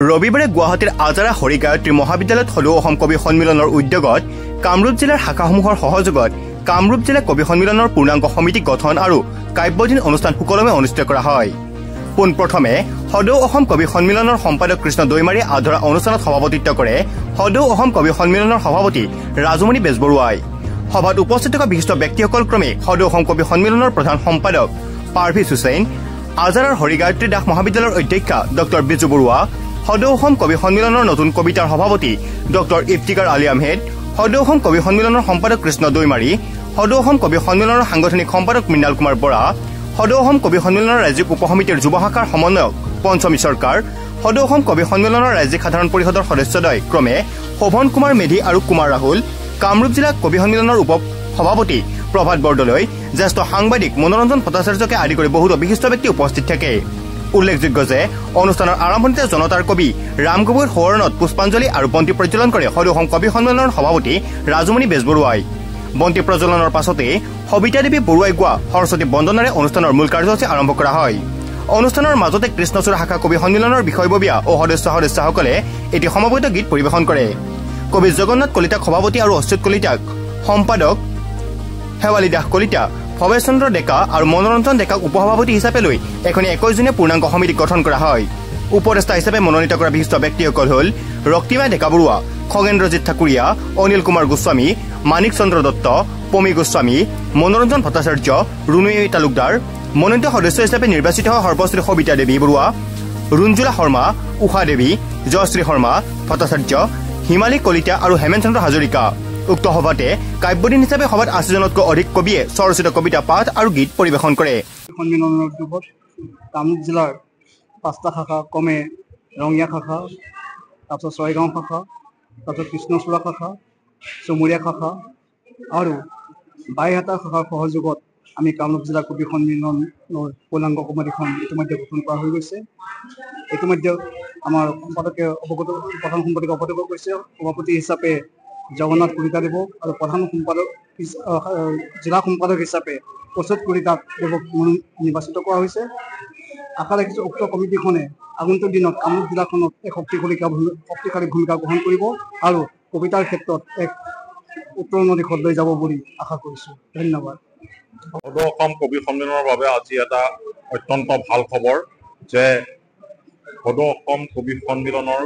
ৰবিবাৰে গুৱাহাটীৰ আজাৰা হৰিগায়ত্ৰী মহাবিদ্যালয়ত সদৌ অসম কবি সন্মিলনৰ উদ্যোগত কামৰূপ জিলাৰ শাখাসমূহৰ সহযোগত কামৰূপ জিলা কবি সন্মিলনৰ পূৰ্ণাংগ সমিতি গঠন আৰু কাব্যদিন অনুষ্ঠান সুকলমে অনুষ্ঠিত কৰা হয়। পোনপ্ৰথমে সদৌ অসম কবি সন্মিলনৰ সম্পাদক কৃষ্ণ দৈমাৰীয়ে আধৰা অনুষ্ঠানত সভাপতিত্ব কৰে সদৌ অসম কবি সন্মিলনৰ সভাপতি ৰাজুমণি বেজবৰুৱাই। সভাত উপস্থিত থকা বিশিষ্ট ব্যক্তিসকল ক্ৰমে সদৌ অসম কবি সন্মিলনৰ প্ৰধান সম্পাদক পাৰভেজ হুছেইন, আজাৰাৰ হৰিগায়ত্ৰী দাস মহাবিদ্যালয়ৰ অধ্যক্ষা ডক্টৰ বিজু বৰুৱা, সদৌ অসম কবি সন্মিলনৰ নতুন কবিতাৰ সভাপতি ডক্টৰ ইফতিকাৰ আলী আহমেদ, সদৌ অসম কবি সন্মিলনৰ সম্পাদক কৃষ্ণ দৈমাৰী, সদৌ অসম কবি সন্মিলনৰ সাংগঠনিক সম্পাদক মৃণাল কুমাৰ বৰা, সদৌ অসম কবি সন্মিলনৰ ৰাজ্যিক উপ সমিতিৰ যুৱ শাখাৰ সমন্বয়ক পঞ্চমী চৰকাৰ, সদৌ অসম কবি সন্মিলনৰ ৰাজ্যিক সাধাৰণ পৰিষদৰ সদস্যদ্বয় ক্ৰমে শোভন কুমাৰ মেধি আৰু কুমাৰ ৰাহুল, কামৰূপ জিলা কবি সন্মিলনৰ উপ সভাপতি প্ৰভাত বৰদলৈ, জ্যেষ্ঠ সাংবাদিক মনোৰঞ্জন ভট্টাচাৰ্যকে আদি কৰি বহুতো বিশিষ্ট ব্যক্তি উপস্থিত থাকে। উল্লেখযোগ্য যে অনুষ্ঠানৰ আৰম্ভণিতে জনতাৰ কবি ৰাম গগৈৰ সোঁৱৰণত পুষ্পাঞ্জলি আৰু বন্তি প্ৰজ্বলন কৰে সদৌ অসম কবি সন্মিলনৰ সভাপতি ৰাজুমণি বেজবৰুৱাই। বন্তি প্ৰজ্বলনৰ পাছতে সবিতা দেৱী বৰুৱাই গোৱা সৰস্বতী বন্দনাৰে অনুষ্ঠানৰ মূল কাৰ্যসূচী আৰম্ভ কৰা হয়। অনুষ্ঠানৰ মাজতে কৃষ্ণচূড়া শাখা কবি সন্মিলনৰ বিষয়ববীয়া ও সদস্যসকলে এটি সমবেত গীত পৰিৱেশন কৰে। কবি জগন্নাথ কলিতাক সভাপতি আৰু অচ্যুত কলিতাক সম্পাদক, শেৱালী দাস কলিতা, ভৱেশ চন্দ্ৰ ডেকা আৰু মনোৰঞ্জন ডেকাক উপসভাপতি হিচাপে লৈ এখনি 21 জনীয়া পূৰ্ণাংগ সমিতি গঠন কৰা হয়। উপদেষ্টা হিচাপে মনোনীত কৰা বিশিষ্ট ব্যক্তিসকল হ'ল ৰক্তিমা ডেকা বৰুৱা, খগেন্দ্ৰজিৎ ঠাকুৰীয়া, অনিল কুমাৰ গোস্বামী, মানিক চন্দ্ৰ দত্ত, পমী গোস্বামী, মনোৰঞ্জন ভট্টাচাৰ্য, ৰুণুই তালুকদাৰ। মনোনীত সদস্য হিচাপে নিৰ্বাচিত হোৱা সৰ্বশ্ৰী সবিতা দেৱী বৰুৱা, ৰুঞ্জুলা শৰ্মা, উষা দেৱী, জয়শ্ৰী শৰ্মা ভট্টাচাৰ্য, হিমালী কলিতা আৰু হেমেন চন্দ্ৰ হাজৰিকা। উক্ত সভাতে কাব্যদিন হিচাপে সভাত ৮০ জনতকৈ অধিক কবিয়ে স্বৰচিত কবিতা পাঠ আৰু গীত পৰিৱেশন কৰে। সন্মিলনৰ উদ্যোগত কামৰূপ জিলাৰ 5টা শাখা ক্ৰমে ৰঙিয়া শাখা, তাৰপিছত ছয়গাঁও শাখা, তাৰপিছত কৃষ্ণচূড়া শাখা, চমুৰীয়া শাখা আৰু বাইহাটা শাখাৰ সহযোগত আমি কামৰূপ জিলা কবি সন্মিলনৰ পূৰ্ণাংগ সমিতিখন ইতিমধ্যে গঠন কৰা হৈ গৈছে। ইতিমধ্যে আমাৰ প্ৰধান সম্পাদকে অৱগত কৰিছে। সভাপতি হিচাপে জগন্নাথ কলিতা দেৱক আৰু প্ৰধান সম্পাদক জিলা সম্পাদক হিচাপে অচ্যুত কলিতা দেৱক নিৰ্বাচিত কৰা হৈছে। আশা ৰাখিছোঁ উক্ত কমিটিখনে আগন্তুক দিনত কামৰূপ জিলাখনত এক শক্তিশালী ভূমিকা গ্ৰহণ কৰিব আৰু কবিতাৰ ক্ষেত্ৰত এক উত্তৰণৰ দিশত লৈ যাব বুলি আশা কৰিছোঁ। ধন্যবাদ। সদৌ অসম কবি সন্মিলনৰ বাবে আজি এটা অত্যন্ত ভাল খবৰ যে সদৌ অসম কবি সন্মিলনৰ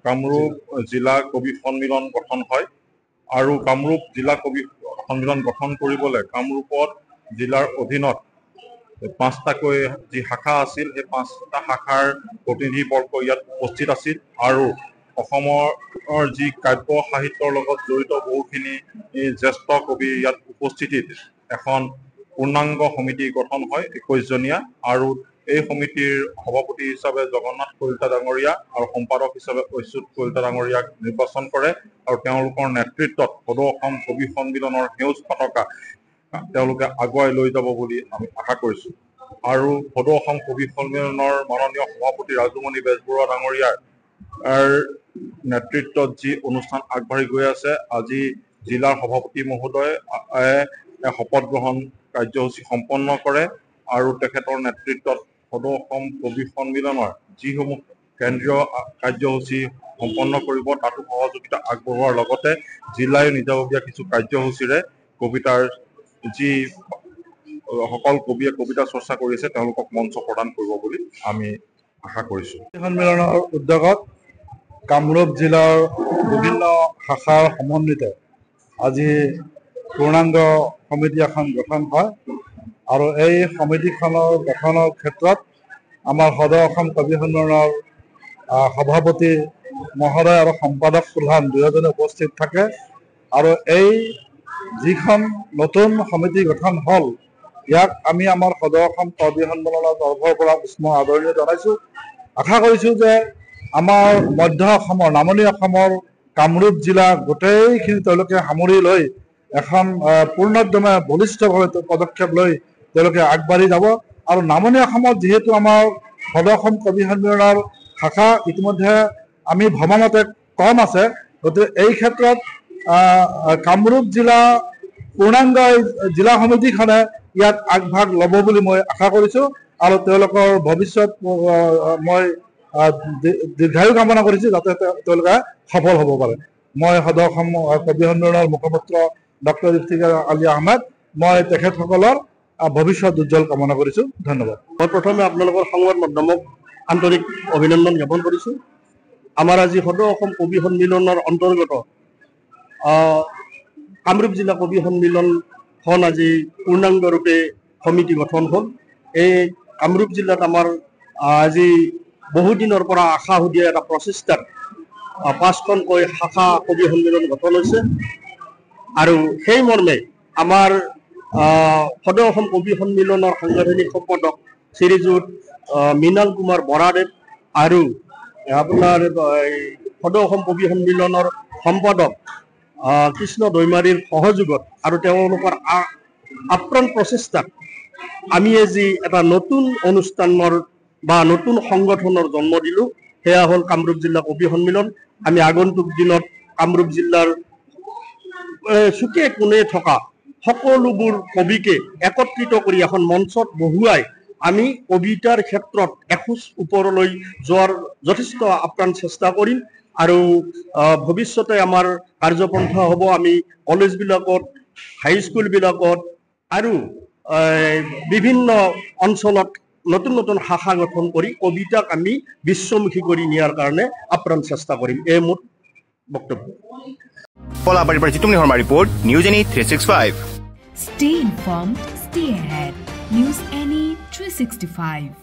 কামৰূপ জিলা কবি সন্মিলন গঠন হয় আৰু কামৰূপ জিলা কবি সন্মিলন গঠন কৰিবলৈ কামৰূপত জিলাৰ অধীনত 5টাকৈ যি শাখা আছিল সেই 5টা শাখাৰ প্ৰতিনিধিবৰ্গ ইয়াত উপস্থিত আছিল আৰু অসমৰ যি কাব্য সাহিত্যৰ লগত জড়িত বহুখিনি জ্যেষ্ঠ কবি ইয়াত উপস্থিতিত এখন পূৰ্ণাংগ সমিতি গঠন হয় 21 জনীয়া আৰু এই সমিতিৰ সভাপতি হিচাপে জগন্নাথ কলিতা ডাঙৰীয়া আৰু সম্পাদক হিচাপে অচ্যুত কলিতা ডাঙৰীয়াক নিৰ্বাচন কৰে আৰু তেওঁলোকৰ নেতৃত্বত সদৌ অসম কবি সন্মিলনৰ সেউজ পতাকা তেওঁলোকে আগুৱাই লৈ যাব বুলি আমি আশা কৰিছোঁ। আৰু সদৌ অসম কবি সন্মিলনৰ মাননীয় সভাপতি ৰাজুমণি বেজবৰুৱা ডাঙৰীয়াৰ নেতৃত্বত যি অনুষ্ঠান আগবাঢ়ি গৈ আছে, আজি জিলাৰ সভাপতি মহোদয়ে শপত গ্ৰহণ কাৰ্যসূচী সম্পন্ন কৰে আৰু তেখেতৰ নেতৃত্বত সদৌ অসম কবি সন্মিলনৰ যিসমূহ কেন্দ্ৰীয় কাৰ্যসূচী সম্পন্ন কৰিব তাতো সহযোগিতা আগবঢ়োৱাৰ লগতে জিলাই নিজাববীয়া কিছু কাৰ্যসূচীৰে কবিতাৰ যি সকল কবিয়ে কবিতা চৰ্চা কৰিছে তেওঁলোকক মঞ্চ প্ৰদান কৰিব বুলি আমি আশা কৰিছোঁ। সন্মিলনৰ উদ্যোগত কামৰূপ জিলাৰ বিভিন্ন শাখাৰ সমন্বিত আজি পূৰ্ণাংগ সমিতি এখন গঠন হয় আৰু এই সমিতিখনৰ গঠনৰ ক্ষেত্ৰত আমাৰ সদৌ অসম কবি সন্মিলনৰ সভাপতি মহোদয় আৰু সম্পাদক প্ৰধান দুয়োজনে উপস্থিত থাকে আৰু এই যিখন নতুন সমিতি গঠন হ'ল ইয়াক আমি আমাৰ সদৌ অসম কবি সন্মিলনৰ তৰফৰ পৰা উষ্ম আদৰণি জনাইছোঁ। আশা কৰিছোঁ যে আমাৰ মধ্য অসমৰ নামনি অসমৰ কামৰূপ জিলা গোটেইখিনি তেওঁলোকে সামৰি লৈ এখন পূৰ্ণোদ্যমে বলিষ্ঠভাৱে পদক্ষেপ লৈ তেওঁলোকে আগবাঢ়ি যাব আৰু নামনি অসমত যিহেতু আমাৰ সদৌ অসম কবি সন্মিলনৰ শাখা ইতিমধ্যে আমি ভ্ৰমণতে কম আছে, গতিকে এই ক্ষেত্ৰত কামৰূপ জিলা পূৰ্ণাংগ জিলা সমিতিখনে ইয়াত আগভাগ ল'ব বুলি মই আশা কৰিছোঁ আৰু তেওঁলোকৰ ভৱিষ্যত মই দীৰ্ঘায়ু কামনা কৰিছোঁ, যাতে তেওঁলোকে সফল হ'ব পাৰে। মই সদৌ অসম কবি সন্মিলনৰ মুখপাত্ৰ ডক্টৰ ইফতিকাৰ আলী আহমেদ, মই তেখেতসকলৰ ভৱিষ্যত উজ্জ্বল কামনা কৰিছোঁ। ধন্যবাদ। মই প্ৰথমে আপোনালোকৰ সংবাদ মাধ্যমক আন্তৰিক অভিনন্দন জ্ঞাপন কৰিছোঁ। আমাৰ আজি সদৌ অসম কবি সন্মিলনৰ অন্তৰ্গত কামৰূপ জিলা কবি সন্মিলনখন আজি পূৰ্ণাংগৰূপে সমিতি গঠন হ'ল। এই কামৰূপ জিলাত আমাৰ আজি বহুদিনৰ পৰা আশা সুদীয়া এটা প্ৰচেষ্টাত 5খনকৈ শাখা কবি সন্মিলন গঠন হৈছে আৰু সেই মৰ্মে আমাৰ সদৌ অসম কবি সন্মিলনৰ সাংগঠনিক সম্পাদক শ্ৰীযুত মৃণাল কুমাৰ বৰাদেৱ আৰু আপোনাৰ সদৌ অসম কবি সন্মিলনৰ সম্পাদক কৃষ্ণ দৈমাৰীৰ সহযোগত আৰু তেওঁলোকৰ আপ্ৰাণ প্ৰচেষ্টাত আমি আজি এটা নতুন অনুষ্ঠানৰ বা নতুন সংগঠনৰ জন্ম দিলোঁ। সেয়া হ'ল কামৰূপ জিলা কবি সন্মিলন। আমি আগন্তুক দিনত কামৰূপ জিলাৰ চুকে কোণে থকা সকলোবোৰ কবিকে একত্ৰিত কৰি এখন মঞ্চত বহুৱাই আমি কবিতাৰ ক্ষেত্ৰত এখোজ ওপৰলৈ যোৱাৰ যথেষ্ট আপ্ৰাণ চেষ্টা কৰিম আৰু ভৱিষ্যতে আমাৰ কাৰ্যপন্থা হ'ব আমি কলেজবিলাকত, হাইস্কুলবিলাকত আৰু বিভিন্ন অঞ্চলত নতুন নতুন শাখা গঠন কৰি কবিতাক আমি বিশ্বমুখী কৰি নিয়াৰ কাৰণে আপ্ৰাণ চেষ্টা কৰিম। এই মোৰ বক্তব্য। পলাবাৰীৰ পৰা Jitumoni Sarma report, news any 365। Stay informed, stay ahead. News Any 365.